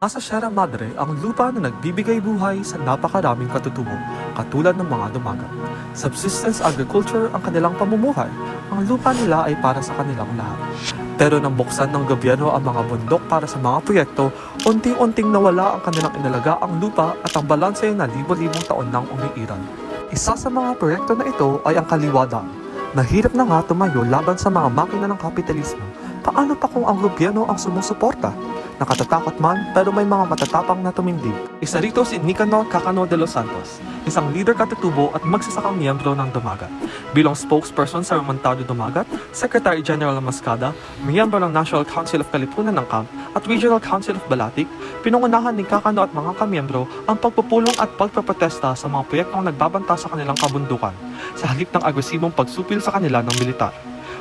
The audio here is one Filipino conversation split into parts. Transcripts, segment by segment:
Nasa Sierra Madre ang lupa na nagbibigay buhay sa napakaraming katutubo, katulad ng mga dumagat. Subsistence agriculture ang kanilang pamumuhay. Ang lupa nila ay para sa kanilang lahat. Pero nang buksan ng gobyerno ang mga bundok para sa mga proyekto, unti-unting nawala ang kanilang inalagaang lupa at ang balanse na libo-libong taon nang umiiral. Isa sa mga proyekto na ito ay ang Kaliwa Dam. Mahirap na nga tumayo laban sa mga makina ng kapitalismo. Paano pa kung ang gobyerno ang sumusuporta? Nakatatakot man, pero may mga matatapang na tumindig. Isa rito si Nicanor Cacano de los Santos, isang leader katutubo at magsasakang miyembro ng Dumagat. Bilang spokesperson sa Remontado Dumagat, Secretary General Mascada, miyembro ng National Council of Kalipunan ng Camp at Regional Council of Balatic, pinungunahan ni Cacano at mga kamiyembro ang pagpupulong at pagpaprotesta sa mga proyektong nagbabanta sa kanilang kabundukan, sa halip ng agresibong pagsupil sa kanila ng militar.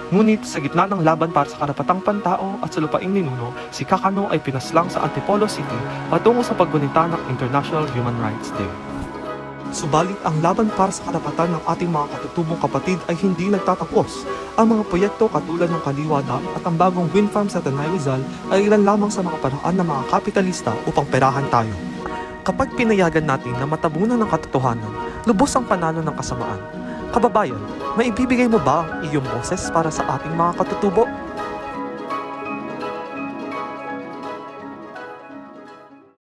Ngunit sa gitna ng laban para sa karapatang pantao at sa lupaing ninuno, si Cacano ay pinaslang sa Antipolo City patungo sa paggunita ng International Human Rights Day. Subalit ang laban para sa karapatan ng ating mga katutubong kapatid ay hindi nagtatapos. Ang mga proyekto katulad ng Kaliwa Dam at ang bagong wind farm sa Tanay Rizal ay ilan lamang sa mga paraan ng mga kapitalista upang perahan tayo. Kapag pinayagan natin na matabunan ng katotohanan, lubos ang panalo ng kasamaan. Kababayan, maibibigay mo ba ang iyong boses para sa ating mga katutubo?